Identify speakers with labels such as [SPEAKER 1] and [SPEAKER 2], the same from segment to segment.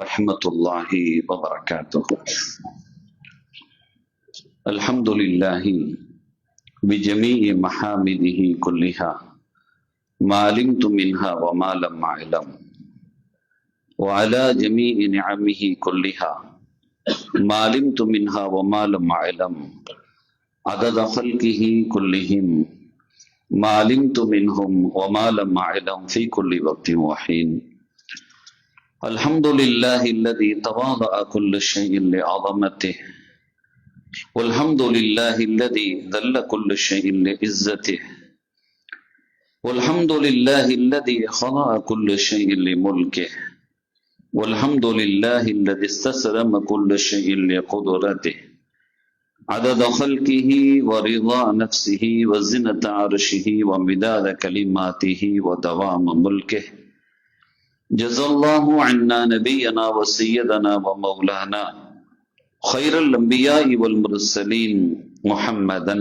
[SPEAKER 1] ورحمة الله وبركاته. الحمد لله بجميع محامده كلها ما علمت منها وما لم أعلم، وعلى جميع نعمه كلها ما علمت منها وما لم أعلم، عدد خلقه كلهم ما علمت منهم وما لم أعلم في كل وقت وحين. الحمد لله الذي تواضع كل شيء لعظمته، والحمد لله الذي ذل كل شيء لعزته، والحمد لله الذي خلق كل شيء لملكه، والحمد لله الذي استسلم كل شيء لقدرته، عدد خلقه ورضا نفسه وزنة عرشه ومداد كلماته ودوام ملكه. جزا الله عنا نبينا وسيدنا ومولانا خير الأنبياء والمرسلين محمدا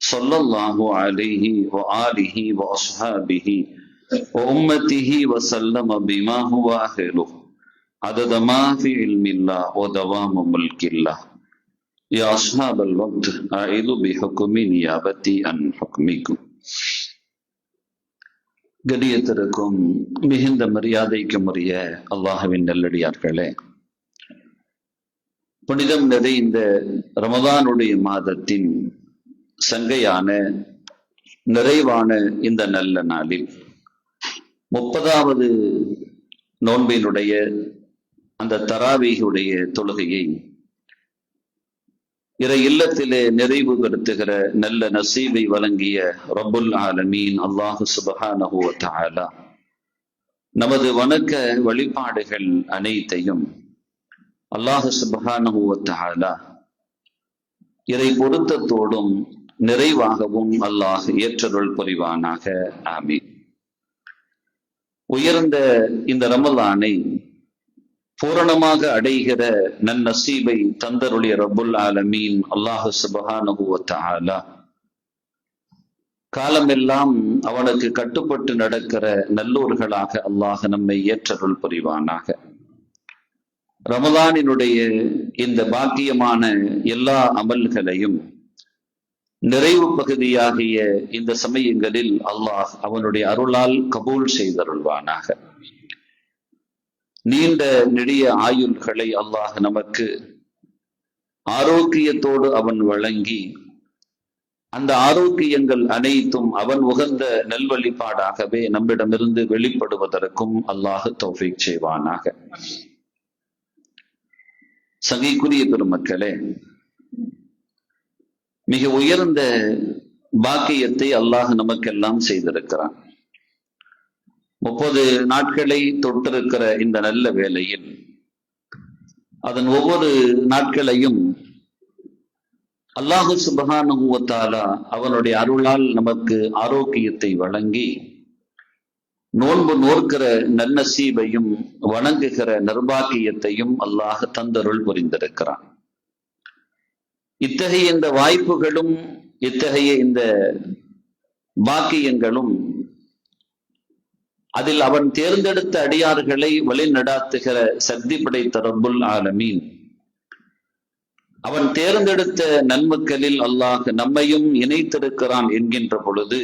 [SPEAKER 1] صلى الله عليه وآله وأصحابه وأمته وسلم بما هو أهله، عدد ما في علم الله ودوام ملك الله. يا أصحاب الوقت أعيذ بحكم نيابتي عن حكمكم. கணியத்திற்கும் மிகுந்த மரியாதைக்கும் உரிய அல்லாஹ்வின் நல்லடியார்களே, புனிதம் நிறைந்த ரமதானுடைய மாதத்தின் சங்கையான நிறைவான இந்த நல்ல நாளில் 30வது நோன்பினுடைய அந்த தராவீஹுடைய தொழுகையை இறை இல்லத்திலே நிறைவு படுத்துகிற நல்ல நசீபை வழங்கிய ரப்புல் ஆலமீன் அல்லாஹு சுப்ஹானஹு வ தஆலா நமது வணக்க வழிபாடுகள் அனைத்தையும் அல்லாஹு சுப்ஹானஹு வ தஆலா இறை பொருத்தத்தோடும் நிறைவாகவும் அல்லாஹ் ஏற்றருள் புரிவானாக. ஆமீன். உயர்ந்த இந்த ரமலானை பூரணமாக அடைகிற நன்னசீபை தந்தருடைய ரப்புல் ஆலமீன் அல்லாஹு சுப்ஹானஹு வ தஆலா காலமெல்லாம் அவனுக்கு கட்டுப்பட்டு நடக்கிற நல்லோர்களாக அல்லாஹ் நம்மை ஏற்றருள் புரிவானாக. ரமலானினுடைய இந்த பாக்கியமான எல்லா அமல்களையும் நிறைவு பகுதியாகிய இந்த சமயங்களில் அல்லாஹ் அவனுடைய அருளால் கபூல் செய்தருள்வானாக. நீண்ட நெடிய ஆயுள்களை அல்லாஹ் நமக்கு ஆரோக்கியத்தோடு அவன் வழங்கி அந்த ஆரோக்கியங்கள் அனைத்தும் அவன் உகந்த நல்வழிபாடாகவே நம்மிடமிருந்து வெளிப்படுவதற்கும் அல்லாஹ் தௌஃபீக் செய்வானாக. சங்கைக்குரிய பெருமக்களே, மிக உயர்ந்த பாக்கியத்தை அல்லாஹ் நமக்கெல்லாம் செய்திருக்கிறான். 30 நாட்களை தொட்டிருக்கிற இந்த நல்ல வேளையில் அதன் ஒவ்வொரு நாட்களையும் அல்லாஹு சுப்ஹானஹு வ தஆலா அவனுடைய அருளால் நமக்கு ஆரோக்கியத்தை வழங்கி நோன்பு நோற்கிற நன்னசீபையும் வணங்குகிற நற்பாக்கியத்தையும் அல்லாஹ் தந்தருள் புரிந்திருக்கிறான். இத்தகைய இந்த வாய்ப்புகளும் இத்தகைய இந்த பாக்கியங்களும் அதில் அவன் தேர்ந்தெடுத்த அடியார்களை வழி நடாத்துகிற சக்தி படைத்த ரப்புல் ஆலமீன் அவன் தேர்ந்தெடுத்த நன்மக்களில் அல்லாஹ் நம்மையும் இணைத்திருக்கிறான் என்கின்ற பொழுது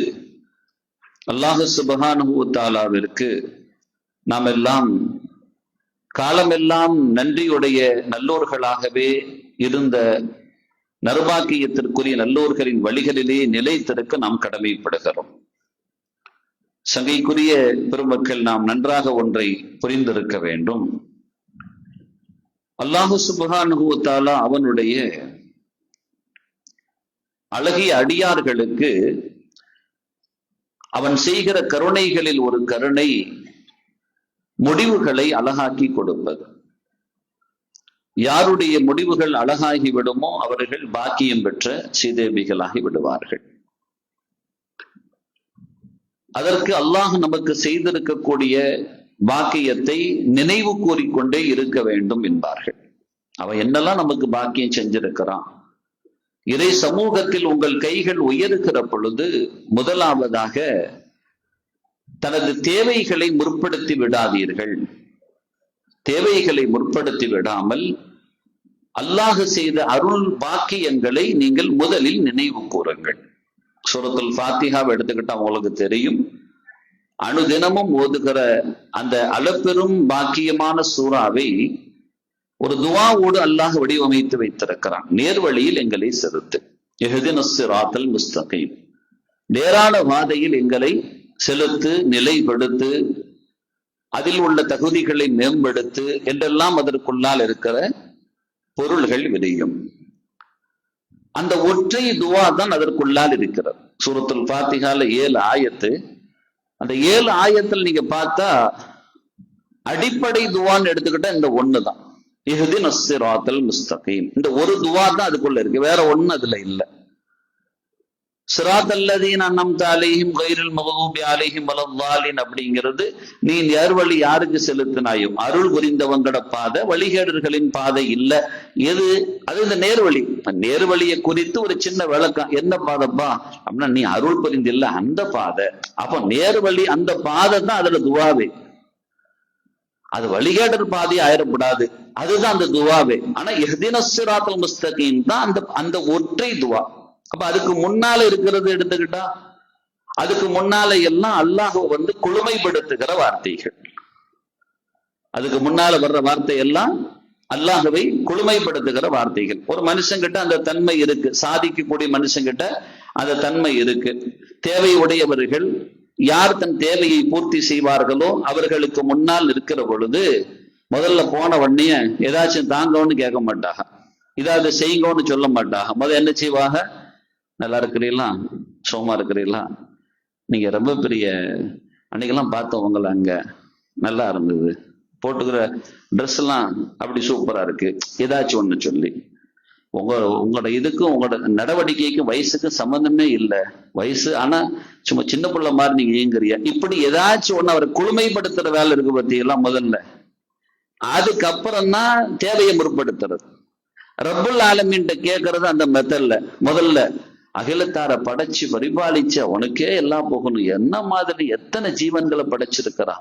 [SPEAKER 1] அல்லாஹ் சுப்ஹானஹு வ தஆலாவிற்கு நாம் எல்லாம் காலமெல்லாம் நன்றியுடைய நல்லோர்களாகவே இருந்த நற்பாக்கியத்திற்குரிய நல்லோர்களின் வழிகளிலே நிலைத்திருக்க நாம் கடமைப்படுகிறோம். சங்கைக்குரிய பெருமக்கள், நாம் நன்றாக ஒன்றை புரிந்திருக்க வேண்டும். அல்லாஹு சுப்ஹானஹு வ தஆலா அவனுடைய அழகிய அடியார்களுக்கு அவன் செய்கிற கருணைகளில் ஒரு கருணை முடிவுகளை அழகாக்கி கொடுப்பது. யாருடைய முடிவுகள் அழகாகி விடுமோ அவர்கள் பாக்கியம் பெற்ற சீதேவிகளாகி விடுவார்கள். அதற்கு அல்லாஹ் நமக்கு செய்திருக்கக்கூடிய பாக்கியத்தை நினைவு கூறிக்கொண்டே இருக்க வேண்டும் என்பார்கள். அவன் என்னெல்லாம் நமக்கு பாக்கியம் செஞ்சிருக்கிறான். இறை சமூகத்தில் உங்கள் கைகள் உயருகிற பொழுது முதலாவதாக தனது தேவைகளை முற்படுத்தி விடாதீர்கள். தேவைகளை முற்படுத்தி விடாமல் அல்லாஹ் செய்த அருள் பாக்கியங்களை நீங்கள் முதலில் நினைவு கூறுங்கள். சூரத்துல் ஃபாத்திஹாவை எடுத்துக்கிட்டா உங்களுக்கு தெரியும், அனுதினமும் ஓதுகிற அந்த அளப்பெரும் பாக்கியமான சூறாவை ஒரு துவாவோடு அல்லாஹ் வடிவமைத்து வைத்திருக்கிறான். நேர்வழியில் எங்களை செலுத்து, இஹ்தினஸ் ஸிராத்தல் முஸ்தகீம், நேரான பாதையில் எங்களை செலுத்து, நிலைப்படுத்து, அதில் உள்ள தகுதிகளை மேம்படுத்து என்றெல்லாம் அதற்குள்ளால் இருக்கிற பொருள்கள் விரியும். அந்த ஒற்றை துவா தான் அதற்குள்ளால் இருக்கிறது. சூரத்துல் ஃபாத்திஹால 7 ஆயத்து. அந்த 7 ஆயத்தில் நீங்க பார்த்தா அடிப்படை துவான்னு எடுத்துக்கிட்டா இந்த ஒண்ணுதான், இஹ்தினஸ் ஸிராத்தல் முஸ்தகீம். இந்த ஒரு துவா தான் அதுக்குள்ள இருக்கு, வேற ஒண்ணு அதுல இல்ல. ஸிராத்தல்லதீன அன்அம்த அலைஹிம் கைரில் மக்தூபி அலைஹிம் வலல்லாலின் அப்படிங்கிறது நீ நேர்வழி யாருக்கு செலுத்தினாயோ அருள் புரிந்தவங்கட பாதை, வழிகேடர்களின் பாதை இல்ல. எது அது? இந்த நேர்வழி. நேர்வழியை குறித்து ஒரு சின்ன விளக்கம். என்ன பாதைப்பா அப்படின்னா, நீ அருள் புரிந்தில்ல அந்த பாதை. அப்ப நேர்வழி அந்த பாதை தான் அதுல துவாவே. அது வழிகேடர் பாதை ஆயிடக்கூடாது, அதுதான் அந்த துவாவே. ஆனா இஹ்தினஸ் ஸிராத்தல் முஸ்தகீம் தான் அந்த ஒற்றை துவா. அப்ப அதுக்கு முன்னால இருக்கிறது எடுத்துக்கிட்டா, அதுக்கு முன்னால எல்லாம் அல்லாஹ் குழுமைப்படுத்துகிற வார்த்தைகள். அதுக்கு முன்னால வர்ற வார்த்தை எல்லாம் அல்லாஹ்வை குழுமைப்படுத்துகிற வார்த்தைகள். ஒரு மனுஷங்கிட்ட அந்த தன்மை இருக்கு, சாதிக்கக்கூடிய மனுஷங்கிட்ட அந்த தன்மை இருக்கு. தேவை உடையவர்கள் யார் தன் தேவையை பூர்த்தி செய்வார்களோ அவர்களுக்கு முன்னால் இருக்கிற பொழுது முதல்ல போன உடனே ஏதாச்சும் தாங்கன்னு கேட்க மாட்டாங்க, இதாவது செய்யுங்கன்னு சொல்ல மாட்டாங்க. முதல்ல என்ன செய்வாங்க? நல்லா இருக்கிறீங்களா, சோமா இருக்கிறீங்களா, நீங்க ரொம்ப பெரிய அன்னைக்கெல்லாம் பார்த்தோம் உங்களை, அங்க நல்லா இருந்தது, போட்டுக்கிற ட்ரெஸ் எல்லாம் அப்படி சூப்பரா இருக்கு, ஏதாச்சும் ஒண்ணு சொல்லி உங்களோட இதுக்கும் உங்களோட நடவடிக்கைக்கும் வயசுக்கும் சம்பந்தமே இல்லை, வயசு ஆனா சும்மா சின்ன பிள்ளை மாதிரி நீங்க இயங்குறியா, இப்படி ஏதாச்சும் ஒண்ணு அவரை குழுமைப்படுத்துற வேலை இருக்கு பார்த்தீங்களா முதல்ல. அதுக்கப்புறம் தான் தேவையை முற்படுத்துறது. ரப்புல் ஆலமீன் கேட்கறது அந்த மெத்தட்ல. முதல்ல அகிலத்தார படைச்சு பரிபாலிச்ச உனக்கே எல்லாம் போகணும், என்ன மாதிரி எத்தனை ஜீவன்களை படைச்சிருக்கிறா,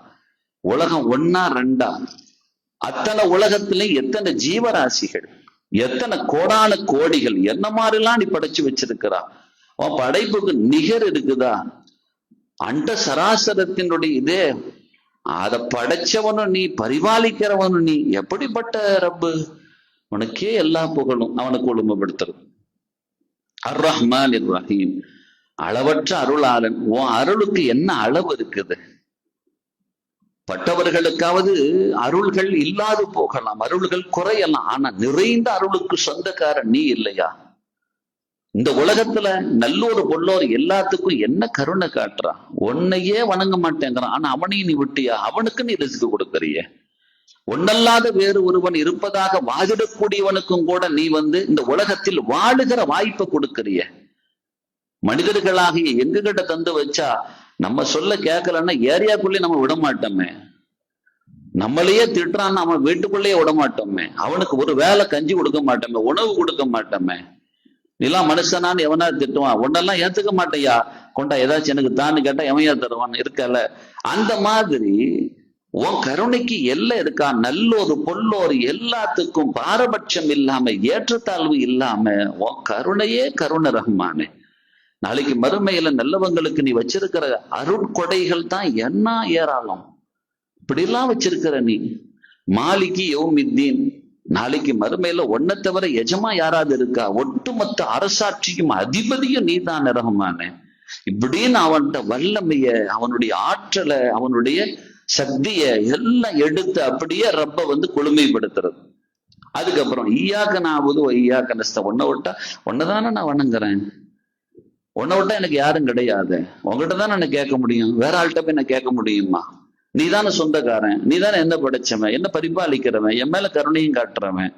[SPEAKER 1] உலகம் 1ஆ 2ஆ, அத்தனை உலகத்திலையும் எத்தனை ஜீவராசிகள், எத்தனை கோடான கோடிகள், என்ன மாதிரிலாம் நீ படைச்சு வச்சிருக்கிறா, உன் படைப்புக்கு நிகர் இருக்குதா, அண்ட சராசரத்தினுடைய இதே, அதை படைச்சவனும் நீ, பரிபாலிக்கிறவனும் நீ, எப்படிப்பட்ட ரப்பு, உனக்கே எல்லாம் புகழும். அவனுக்கு ஒழுங்குபடுத்துறது. அர் ரஹ்மான் இர் ரஹீம், அளவற்ற அருளாளன். உன் அருளுக்கு என்ன அளவு இருக்குது? பட்டவர்களுக்காவது அருள்கள் இல்லாது போகலாம், அருள்கள் குறையலாம், ஆனா நிறைந்த அருளுக்கு சொந்தக்காரன் நீ இல்லையா? இந்த உலகத்துல நல்லோரு பொல்லோர் எல்லாத்துக்கும் என்ன கருணை காட்டுறான், உன்னையே வணங்க மாட்டேங்கிறான், ஆனா அவனையும் நீ விட்டியா? அவனுக்கு நீ ரிஸ்க் கொடுக்கறிய. ஒன்னல்லாத வேறு ஒருவன் இருப்பதாக வாதிடக்கூடியவனுக்கும் கூட நீ இந்த உலகத்தில் வாழுகிற வாய்ப்பை கொடுக்கறிய. மனிதர்களாகிய எங்ககிட்ட தந்து வச்சா நம்ம சொல்ல கேட்கலன்னா ஏரியாக்குள்ளே நம்ம விட மாட்டோமே, நம்மளையே திட்டுறான்னு அவன் வீட்டுக்குள்ளேயே விட மாட்டோமே, அவனுக்கு ஒரு வேலை கஞ்சி கொடுக்க மாட்டோமே, உணவு கொடுக்க மாட்டோமே. நீலாம் மனுஷனான்னு எவனா திட்டுவான், உன்னெல்லாம் ஏத்துக்க மாட்டையா, கொண்டா ஏதாச்சும் எனக்கு தான்னு கேட்டா எவையா தருவான் இருக்கல. அந்த மாதிரி உன் கருணைக்கு எல்லை இருக்கா? நல்லோரு பொல்லோர் எல்லாத்துக்கும் பாரபட்சம் இல்லாம, ஏற்றத்தாழ்வு இல்லாம உன் கருணையே கருணை ரஹ்மானே. நாளைக்கு மறுமையில நல்லவங்களுக்கு நீ வச்சிருக்கிற அருட்கொடைகள் தான் என்ன ஏராளம். இப்படிலாம் வச்சிருக்கிற நீ மாலிகி யௌமித்தீன், நாளைக்கு மறுமையில ஒன்ன தவிர எஜமா யாராவது இருக்கா? ஒட்டுமொத்த அரசாட்சியும் அதிபதியும் நீ தான் ரஹ்மானே. இப்படின்னு அவன்கிட்ட வல்லமைய, அவனுடைய ஆற்றலை, அவனுடைய சக்திய எல்லாம் எடுத்து அப்படியே ரப்ப குளுமைப்படுத்துறது. அதுக்கப்புறம் ஈயாக்க நாவுது ஈயாக்க நஸ்த, உன்னை விட்டா உன்னதானே நான் வணங்குறேன், உன்னை விட்டா எனக்கு யாரும் கிடையாது, உங்ககிட்ட தானே என்ன கேட்க முடியும், வேற ஆள்கிட்ட போய் என்ன கேட்க முடியுமா? நீ தானே சொந்தக்காரன், நீ தானே என்ன படைச்சவன், என்ன பரிபாலிக்கிறவன், என் மேல கருணையும் காட்டுறவன்,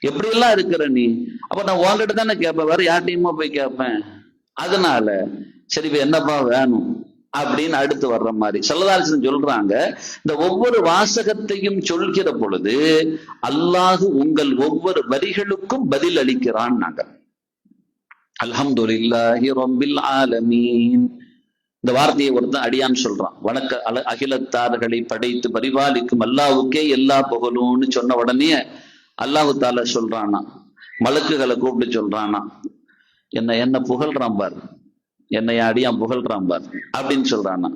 [SPEAKER 1] எப்படி எல்லாம் இருக்கிற நீ. அப்ப நான் உங்ககிட்ட தானே கேட்பேன், வேற யார்ட்டையுமா போய் கேட்பேன். அதனால சரி இப்ப என்னப்பா வேணும் அப்படின்னு அடுத்து வர்ற மாதிரி ஸல்லல்லாஹு சொல்றாங்க. இந்த ஒவ்வொரு வாசகத்தையும் சொல்கிற பொழுது அல்லாஹ் உங்கள் ஒவ்வொரு வரிகளுக்கும் பதில் அளிக்கிறான். நாங்க அல்ஹம்துலில்லாஹி ரப்பில் ஆலமீன், இந்த வார்த்தையை ஒருத்தன் அடியான்னு சொல்றான். அகிலத்தார்களை படைத்து பரிபாலிக்கும் அல்லாஹ்வுக்கே எல்லா புகழும்னு சொன்ன உடனே அல்லாஹு தாலா சொல்றானா, மலக்குகளை கூப்பிட்டு சொல்றானா, என்ன புகழ்றான் பார், என்னை அடியான் புகழ்றான் பார் அப்படின்னு சொல்றானா.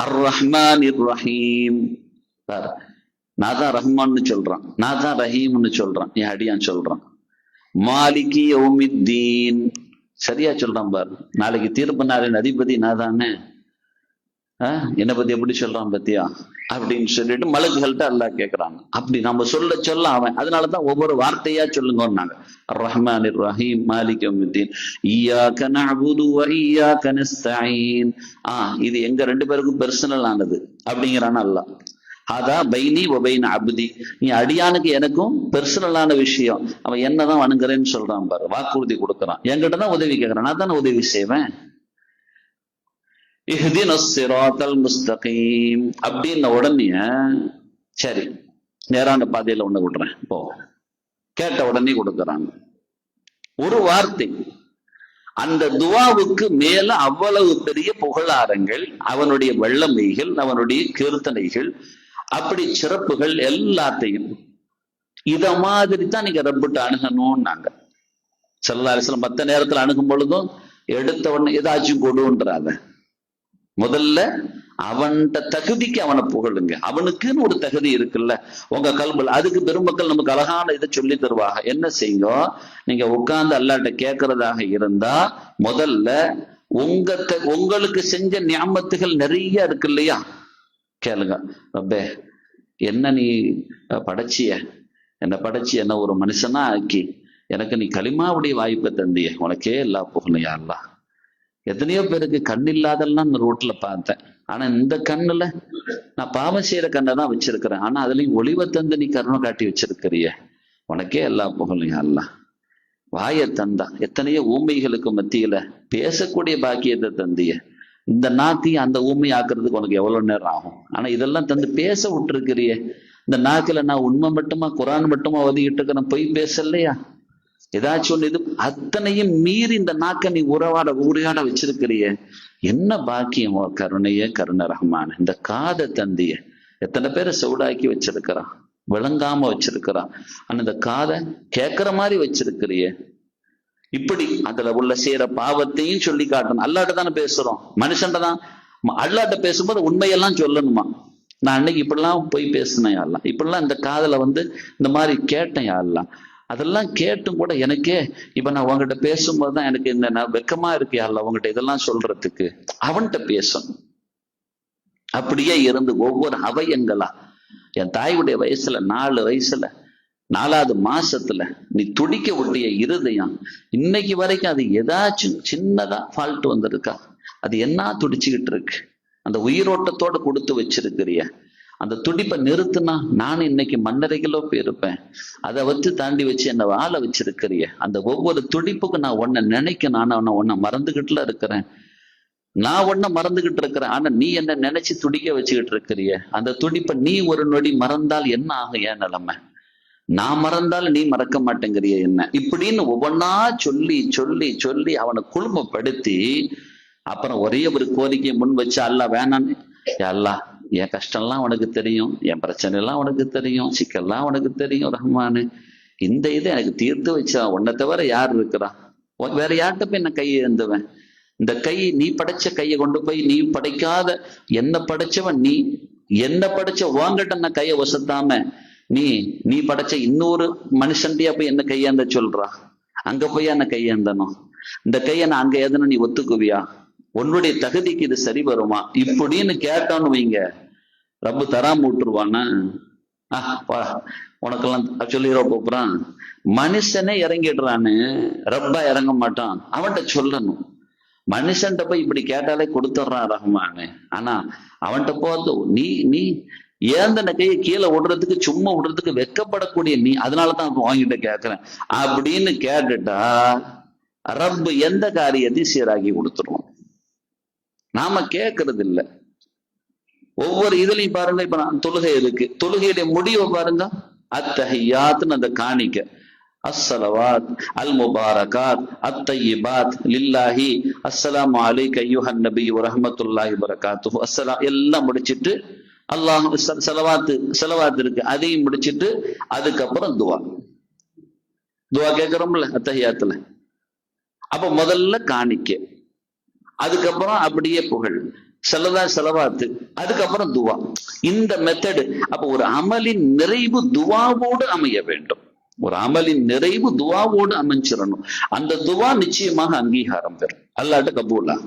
[SPEAKER 1] அர் ரஹ்மான் இர் ரஹீம், நான் தான் ரஹ்மான்னு சொல்றான், நான் தான் ரஹீம்னு சொல்றான், என் அடியான் சொல்றான். மாலிகி யௌமித்தீன், சரியா சொல்றான் பாரு. நாளைக்கு தீர்ப்பு நாளின் அதிபதி நான் தானே, என்னை பத்தி எப்படி சொல்றான் பத்தியா அப்படின்னு சொல்லிட்டு மலக்குகள்கிட்ட அல்லாஹ் கேட்கிறான். அப்படி நம்ம சொல்ல சொல்ல அவன், அதனாலதான் ஒவ்வொரு வார்த்தையா சொல்லுங்கன்னாங்க. ரஹ்மான் ரஹீம் மாலிக் யௌமித்தீன் இய்யாக நஅபுது வ இய்யாக நஸ்தஈன். இது எங்க ரெண்டு பேருக்கும் பெர்சனல் ஆனது அப்படிங்கிறான் அல்லாஹ். அதா பைனி ஒபைன் அபுதி, நீ அடியானுக்கு எனக்கும் பெர்சனலான விஷயம். அவன் என்னதான் வணங்குறேன்னு சொல்றான் பாரு, வாக்குறுதி கொடுக்கறான், என்கிட்ட தான் உதவி கேட்கறான், நான் தானே உதவி செய்வேன். இஹ்தினஸ் ஸிராத்தல் முஸ்தகீம் அப்படின்ன உடனே சரி நேரான பாதையில ஒண்ணு விடுறேன் போ, கேட்ட உடனே கொடுக்கறாங்க. ஒரு வார்த்தை, அந்த துவாவுக்கு மேல அவ்வளவு பெரிய புகழாரங்கள், அவனுடைய வல்லமைகள், அவனுடைய கீர்த்தனைகள், அப்படி சிறப்புகள் எல்லாத்தையும் இத மாதிரி தான் நீங்க ரப்பிட்டு அணுகணும். நாங்க ஸல்லல்லாஹு அலைஹி வஸல்லம் மத்த நேரத்துல அணுகும் பொழுதும் எடுத்த உடனே ஏதாச்சும் கொடுன்றாத, முதல்ல அவன்கிட்ட தகுதிக்கு அவனை புகழுங்க. அவனுக்குன்னு ஒரு தகுதி இருக்குல்ல உங்க கல்புல. அதுக்கு பெருமக்கள் நமக்கு அழகான இதை சொல்லி தருவாங்க. என்ன செய்யுங்க, நீங்க உட்கார்ந்து அல்லாஹ்ட்ட கேட்கறதாக இருந்தா முதல்ல உங்களுக்கு செஞ்ச நியாமத்துகள் நிறைய இருக்கு இல்லையா, கேளுங்க. ரப்பே என்ன நீ படைச்சிய, என்ன படைச்சி என்ன ஒரு மனுஷனா ஆக்கி எனக்கு நீ கலிமாவுடைய வாய்ப்பை தந்திய, உனக்கே எல்லா புகழும் யா அல்லாஹ். எத்தனையோ பேருக்கு கண் இல்லாதெல்லாம் ரோட்ல பார்த்தேன், ஆனா இந்த கண்ணுல நான் பாவம் செய்யற கண்ணை தான் வச்சிருக்கிறேன், ஆனா அதுலயும் ஒளிவை தந்து நீ கருணை காட்டி வச்சிருக்கிறிய, உனக்கே எல்லா புகழும் யா அல்லாஹ். வாயை தந்தா எத்தனையோ ஊமைகளுக்கு மத்தியில பேசக்கூடிய பாக்கியத்தை தந்திய, இந்த நாக்கையும் அந்த ஊமை ஆக்குறதுக்கு உனக்கு எவ்வளவு நேரம் ஆகும், ஆனா இதெல்லாம் தந்து பேச விட்டுருக்கிறிய. இந்த நாக்குல நான் உண்மை மட்டுமா குரான் மட்டுமா ஒதுக்கிட்டு இருக்கிறேன், பொய் பேசலையா, ஏதாச்சும் ஒண்ணு. இது அத்தனையும் மீறி இந்த நாக்க நீ உரையாட வச்சிருக்கிறிய, என்ன பாக்கியம் கருணைய கருணை ரஹ்மான். இந்த காதை தந்திய எத்தனை பேரை சவுடாக்கி வச்சிருக்கிறான், விளங்காம வச்சிருக்கிறான், ஆனா இந்த காதை கேட்கிற மாதிரி வச்சிருக்கிறிய. இப்படி அதுல உள்ள செய்யற பாவத்தையும் சொல்லி காட்டணும். அல்லாட்ட தானே பேசுறோம், மனுஷன்ட தான். அல்லாட்ட பேசும்போது உண்மையெல்லாம் சொல்லணுமா, நான் அன்னைக்கு இப்படிலாம் போய் பேசினேன் யாரெல்லாம், இப்படிலாம் இந்த காதல இந்த மாதிரி கேட்டேன் யாரெல்லாம், அதெல்லாம் கேட்டும் கூட எனக்கே இப்ப நான் உங்ககிட்ட பேசும்போதுதான் எனக்கு என்ன வெக்கமா இருக்கு யாரெல்லாம் உங்ககிட்ட இதெல்லாம் சொல்றதுக்கு. அவன்கிட்ட பேசணும். அப்படியே இருந்து ஒவ்வொரு அவயங்களா, என் தாயுடைய வயசுல 4 வயசுல 4வது மாசத்துல நீ துடிக்க விட்டிய இருதயம் இன்னைக்கு வரைக்கும் அது ஏதாச்சும் சின்னதா ஃபால்ட் வந்திருக்கா, அது என்ன துடிச்சுக்கிட்டு இருக்கு, அந்த உயிரோட்டத்தோட கொடுத்து வச்சிருக்கிறிய. அந்த துடிப்பை நிறுத்துனா நானும் இன்னைக்கு 1.5 கிலோ போயிருப்பேன். அதை வச்சு தாண்டி வச்சு என்ன வாழ வச்சிருக்கிறிய. அந்த ஒவ்வொரு துடிப்புக்கும் நான் உன்னை நினைக்க, நான் உன்னை மறந்துகிட்டுல இருக்கிறேன், நான் உன்னை மறந்துகிட்டு இருக்கிறேன், ஆனா நீ என்ன நினைச்சு துடிக்க வச்சுக்கிட்டு இருக்கிறிய. அந்த துடிப்பை நீ ஒரு நொடி மறந்தால் என்ன ஆகும் என் நிலைமை, நான் மறந்தாலும் நீ மறக்க மாட்டேங்கிறிய என்ன, இப்படின்னு ஒவ்வொன்னா சொல்லி சொல்லி சொல்லி அவனை குழுமப்படுத்தி அப்புறம் ஒரே ஒரு கோரிக்கையை முன் வச்சு, அல்லாஹ் வேணான்னு, அல்லாஹ் என் கஷ்டம்லாம் உனக்கு தெரியும், என் பிரச்சனை எல்லாம் உனக்கு தெரியும், சிக்கல்லாம் உனக்கு தெரியும் ரஹ்மானு, இந்த இதை எனக்கு தீர்த்து வச்சா, உன்னை தவிர யார் இருக்கிறா, வேற யார்கிட்ட போய் நான் கையை ஏந்துவேன். இந்த கை நீ படைச்ச கையை கொண்டு போய், நீ படைக்காத என்ன படைச்சவன் நீ, என்ன படைச்ச வாங்கிட்ட நான் கையை வசத்தாம நீ படைச்ச இன்னொரு மனுஷன்டியா போய் என்ன கையாந்த சொல்றா, அங்க போய் என்ன கையாந்தனும், இந்த கையை நான் அங்க ஏதனும் நீ ஒத்துக்குவியா, உன்னுடைய தகுதிக்கு இது சரி வருமா இப்படின்னு கேட்டான்னு வைங்க, ரப்பு தராம விட்டுருவானா, உனக்கெல்லாம் சொல்லிடுற போறான். மனுஷனே இறங்கிடுறான்னு, ரப்பா இறங்க மாட்டான். அவன்கிட்ட சொல்லணும், மனுஷன்ட்ட போய் இப்படி கேட்டாலே கொடுத்துட்றான் ரஹ்மானு, ஆனா அவன்கிட்ட போது நீ ஏந்தன கையை கீழே விடுறதுக்கு சும்மா விடுறதுக்கு வெக்கப்படக்கூடிய நீ, அதனாலதான் வாங்கிட்ட கேட்கிறேன் அப்படின்னு கேட்டுட்டா ரப்பு எந்த காரியத்தையும் சீராக்கி கொடுத்துருவோம். நாம கேட்கறது இல்லை. ஒவ்வொரு இதுலையும் பாருங்க, இப்ப நான் தொழுகை இருக்கு, தொழுகையுடைய முடிவை பாருங்க, அத்தஹியாத்துன்னு அந்த காணிக்க அஸ்ஸலவாத் அல் முபாரகாத் அத்தையிபாத் லில்லாஹி அஸ்ஸலாமு அலைக்க அய்யுஹன் நபி வ ரஹ்மத்துல்லாஹி வ பரகாத்துஹு அஸ்ஸலாம் எல்லாம் முடிச்சிட்டு அல்லாஹ் செலவாத்து இருக்கு அதையும் முடிச்சிட்டு அதுக்கப்புறம் துவா கேட்கிறோம்ல அத்தஹியாத்துல. அப்ப முதல்ல காணிக்க, அதுக்கப்புறம் அப்படியே புகழ், செலவாத்து, அதுக்கப்புறம் துவா. இந்த மெத்தடு. அப்ப ஒரு அமலின் நிறைவு துவாவோடு அமைய வேண்டும். ஒரு அமலின் நிறைவு துவாவோடு அமைஞ்சிடணும். அந்த துவா நிச்சயமாக அங்கீகாரம் பெறும், அல்லாஹ்ட்ட கபூலா.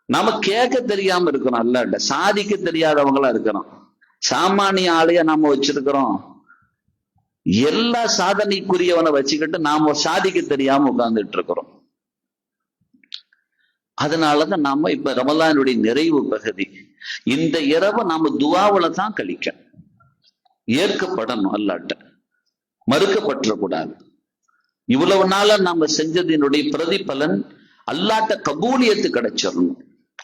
[SPEAKER 1] நாம கேட்க தெரியாம இருக்கிறோம், அல்லாஹ்ட்ட சாதிக்க தெரியாதவங்களா இருக்கிறோம். சாமானிய ஆளைய நாம வச்சிருக்கிறோம். எல்லா சாதனைக்குரியவனை வச்சுக்கிட்டு நாம சாதிக்க தெரியாம உட்கார்ந்துட்டு இருக்கிறோம். அதனாலதான் நாம இப்ப ரமலானுடைய நிறைவு பகுதி, இந்த இரவை நாம துவாவுல தான் கழிக்க, ஏற்கப்படணும், அல்லாஹ்ட்ட மறுக்கப்பட்டுறக்கூடாது. இவ்வளவு நாள நாம செஞ்சதினுடைய பிரதிபலன் அல்லாஹ்ட்ட கபூலியத்து கிடைச்சிடணும்.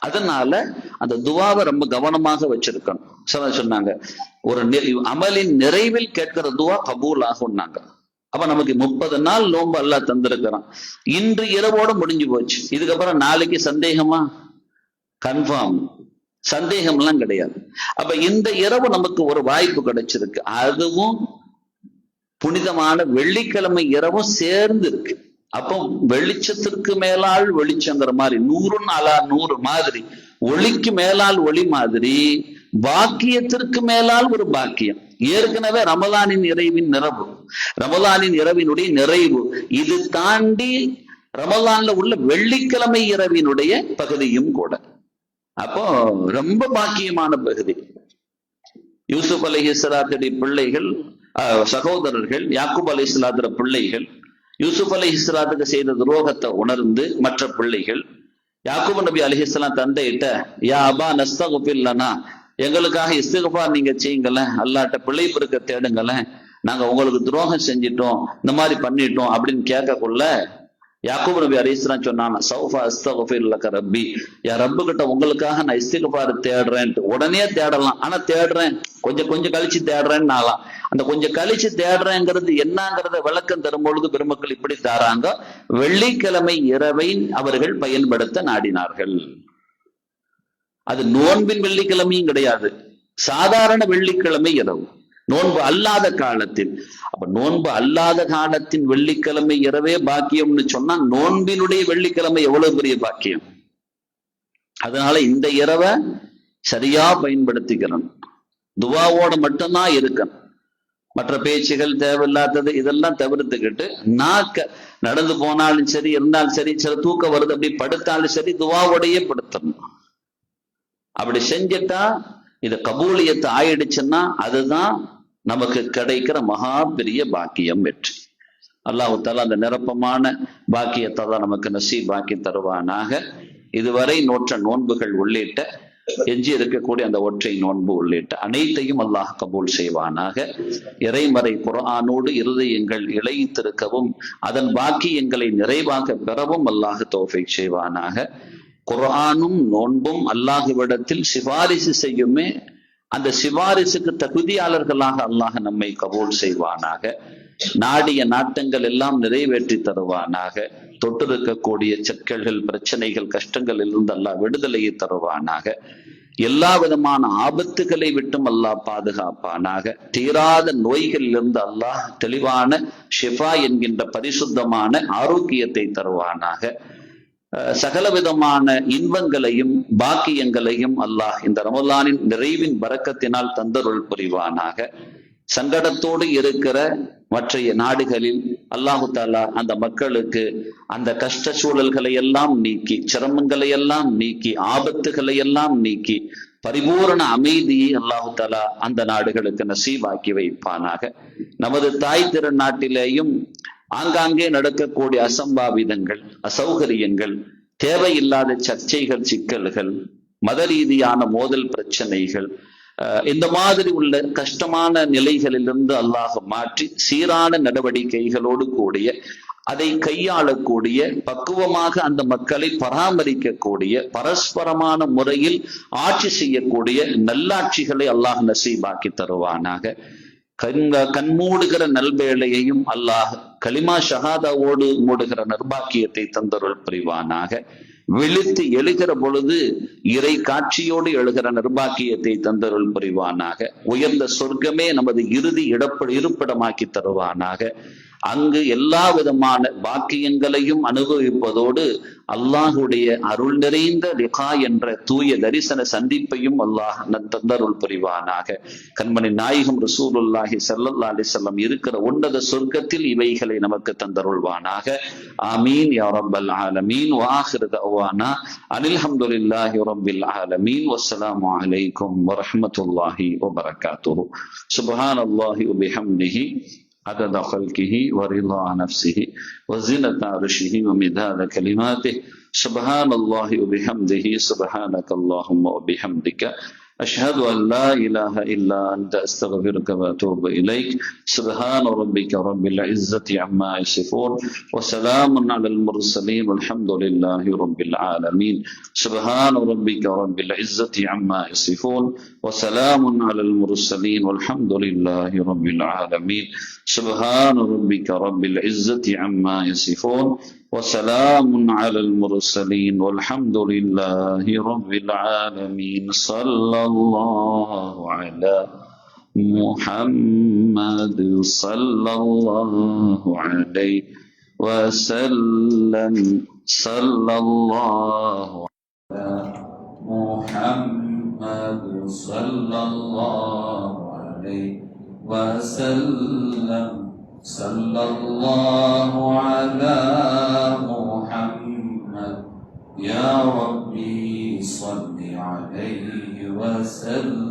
[SPEAKER 1] அதனால அந்த துவாவை ரொம்ப கவனமாக வச்சிருக்கணும். சொன்னாங்க ஒரு அமலின் நிறைவில் கேட்கிற துவா கபூல் ஆகும்னாங்க. அப்ப நமக்கு 30 நாள் நோன்பு அல்லாஹ் தந்திருக்கிறான். இன்று இரவோட முடிஞ்சு போச்சு. இதுக்கப்புறம் நாளைக்கு சந்தேகமா? கன்ஃபார்ம், சந்தேகம் எல்லாம் கிடையாது. அப்ப இந்த இரவு நமக்கு ஒரு வாய்ப்பு கிடைச்சிருக்கு. அதுவும் புனிதமான வெள்ளிக்கிழமை இரவும் சேர்ந்து இருக்கு. அப்போ வெளிச்சத்திற்கு மேலால் வெளிச்சங்கிற மாதிரி, 100 அலா 100 மாதிரி, ஒளிக்கு மேலால் ஒளி மாதிரி, பாக்கியத்திற்கு மேலால் ஒரு பாக்கியம். ஏற்கனவே ரமலானின் இரவின் நிறைவு, ரமலானின் இரவினுடைய நிறைவு, இது தாண்டி ரமலான்ல உள்ள வெள்ளிக்கிழமை இரவினுடைய பகுதியும் கூட. அப்போ ரொம்ப பாக்கியமான பகுதி. யூசுப் அலைஹிஸ்ஸலாத்துடைய பிள்ளைகள், சகோதரர்கள், யாக்கூப் அலைஹிஸ்ஸலாத்துடைய பிள்ளைகள் யூசுப் அலைஹிஸ்ஸலாத்துக்கு செய்த துரோகத்தை உணர்ந்து மற்ற பிள்ளைகள் யாக்கூப் நபி அலைஹிஸ்ஸலாம் தந்தையிட்ட, யா அபா நஸ்தகுஃபிர் லனா, எங்களுக்காக இஸ்திக்ஃபார் நீங்க செய்யுங்களேன், அல்லாஹ்ட்ட பிழை பொறுக்க தேடுங்களேன், நாங்க உங்களுக்கு துரோகம் செஞ்சிட்டோம், இந்த மாதிரி பண்ணிட்டோம் அப்படின்னு கேட்கக்குள்ள யாக்கூப் நபி அலைஹிஸ்ஸலாம் சொன்னாங்க, சௌஃபா அஸ்தகுஃபிர் லக ரப்பி, யா ரப்பு கிட்ட உங்களுக்காக நான் இஸ்திக்ஃபார் தேடுறேன்ட்டு. உடனே தேடலாம், ஆனா தேடுறேன், கொஞ்சம் கழிச்சு தேடுறேன்னு ஆகலாம். அந்த கொஞ்சம் கழிச்சு தேடுறேங்கிறது என்னங்கிறத விளக்கம் தரும்பொழுது பெருமக்கள் இப்படி தாராங்க, வெள்ளிக்கிழமை இரவை அவர்கள் பயன்படுத்த நாடினார்கள். அது நோன்பின் வெள்ளிக்கிழமையும் கிடையாது, சாதாரண வெள்ளிக்கிழமை இரவு, நோன்பு அல்லாத காலத்தில். அப்ப நோன்பு அல்லாத காலத்தின் வெள்ளிக்கிழமை இரவே பாக்கியம்னு சொன்னா நோன்பினுடைய வெள்ளிக்கிழமை எவ்வளவு பெரிய பாக்கியம். அதனால இந்த இரவை சரியா பயன்படுத்திக்கணும், துவாவோட மட்டும்தான் இருக்கணும். மற்ற பேச்சுகள் தேவையில்லாதது இதெல்லாம் தவிர்த்துக்கிட்டு, நாக்க நடந்து போனாலும் சரி, இருந்தாலும் சரி, சில தூக்கம் வருது அப்படி படுத்தாலும் சரி, துவாவோடையே படுத்தணும். அப்படி செஞ்சுட்டா இது கபூலியத்தை ஆயிடுச்சுன்னா அதுதான் நமக்கு கிடைக்கிற மகா பெரிய பாக்கியம். வெற்றி. அல்லாஹ் தஆலா அந்த நிரப்பமான பாக்கியத்தை தான் நமக்கு நசீபாக்கி தருவானாக. இதுவரை நோற்ற நோன்புகள் உள்ளிட்ட, எஞ்சி இருக்கக்கூடிய அந்த ஒற்றை நோன்பு உள்ளிட்ட அனைத்தையும் அல்லாஹ் கபூல் செய்வானாக. இறைமறை குர்ஆனோடு இருதயங்கள் இளைத்திருக்கவும் அதன் பாக்கியங்களை நிறைவாக பெறவும் அல்லாஹ் தௌஃபீக் செய்வானாக. குர்ஆனும் நோன்பும் அல்லாஹ்விடத்தில் சிபாரிசு செய்யுமே, அந்த சிபாரிசுக்கு தகுதியாளர்களாக அல்லாஹ் நம்மை கபூல் செய்வானாக. நாடிய நாட்டங்கள் எல்லாம் நிறைவேற்றி தருவானாக. தொட்டிருக்கக்கூடிய சிக்கல்கள், பிரச்சனைகள், கஷ்டங்களில் இருந்து அல்லாஹ் விடுதலையை தருவானாக. எல்லா விதமான ஆபத்துகளை விட்டும் அல்லாஹ் பாதுகாப்பானாக. தீராத நோய்களிலிருந்து அல்லாஹ் தெளிவான ஷிஃபா என்கின்ற பரிசுத்தமான ஆரோக்கியத்தை தருவானாக. சகலவிதமான இன்பங்களையும் பாக்கியங்களையும் அல்லாஹ் இந்த ரமலானின் நிறைவின் பரக்கத்தினால் தந்தருள் புரிவானாக. சங்கடத்தோடு இருக்கிற மற்றைய நாடுகளில் அல்லாஹு தாலா அந்த மக்களுக்கு அந்த கஷ்ட சூழல்களை எல்லாம் நீக்கி, சிரமங்களை எல்லாம் நீக்கி, ஆபத்துகளை எல்லாம் நீக்கி பரிபூரண அமைதியை அல்லாஹு தாலா அந்த நாடுகளுக்கு நசீபாக்கி வைப்பானாக. நமது தாய் திருநாட்டிலேயும் ஆங்காங்கே நடக்கக்கூடிய அசம்பாவிதங்கள், அசௌகரியங்கள், தேவையில்லாத சர்ச்சைகள், சிக்கல்கள், மத ரீதியான மோதல் பிரச்சனைகள், இந்த மாதிரி உள்ள கஷ்டமான நிலைகளிலிருந்து அல்லாஹ் மாற்றி சீரான நடவடிக்கைகளோடு கூடிய, அதை கையாளக்கூடிய, பக்குவமாக அந்த மக்களை பராமரிக்கக்கூடிய, பரஸ்பரமான முறையில் ஆட்சி செய்யக்கூடிய நல்லாட்சிகளை அல்லாஹ் நசீபாக்கி தருவானாக. கண்மூடுகிற நல்வேளையையும் அல்லாஹ் கலிமா ஷஹாதாவோடு மூடுகிற நிர்பாக்கியத்தை தந்தருள் புரிவானாக. விழித்து எழுகிற பொழுது இறை காட்சியோடு எழுகிற நிர்பாக்கியத்தை தந்தருள் புரிவானாக. உயர்ந்த சொர்க்கமே நமது இறுதி இருப்பிடமாக்கி தருவானாக. அங்கு எல்லா விதமான பாக்கியங்களையும் அனுபவிப்பதோடு அல்லாஹுடைய அருள் நிறைந்த லிகா என்ற தூய தரிசன சந்திப்பையும் அல்லாஹ் தந்தருள் புரிவானாக. கண்மணி நாயகம் ரசூலுல்லாஹி ஸல்லல்லாஹு அலைஹி வஸல்லம் இருக்கிற உன்னத சொர்க்கத்தில் இவைகளை நமக்கு தந்தருள்வானாக. ஆமீன் யா ரப்பல் ஆலமீன். வ ஆகிரு தஅவானா அனில் ஹம்துலில்லாஹி ரப்பில் ஆலமீன். வஸ்ஸலாமு அலைக்கும் வரஹ்மத்துல்லாஹி வபரகாத்துஹு. சுப்ஹானல்லாஹி வ பிஹம்திஹி عدد خلقه ورضا نفسه وزنة عرشه ومداد كلماته. سبحان الله وبحمده. سبحانك اللهم وبحمدك أشهد أن لا إله إلا أنت أستغفرك وأتوب إليك. سبحان ربك رب العزة عما يصفون وسلام على المرسلين والحمد لله رب العالمين. سبحان ربك رب العزة عما يصفون وسلام على المرسلين والحمد لله رب العالمين. سبحان ربك رب العزة عما يصفون وسلام على المرسلين والحمد لله رب العالمين. صلى الله على محمد صلى الله عليه وسلم. صلى الله على محمد صلى الله عليه وسلم. صلى الله على محمد يا ربي صل عليه وسلم.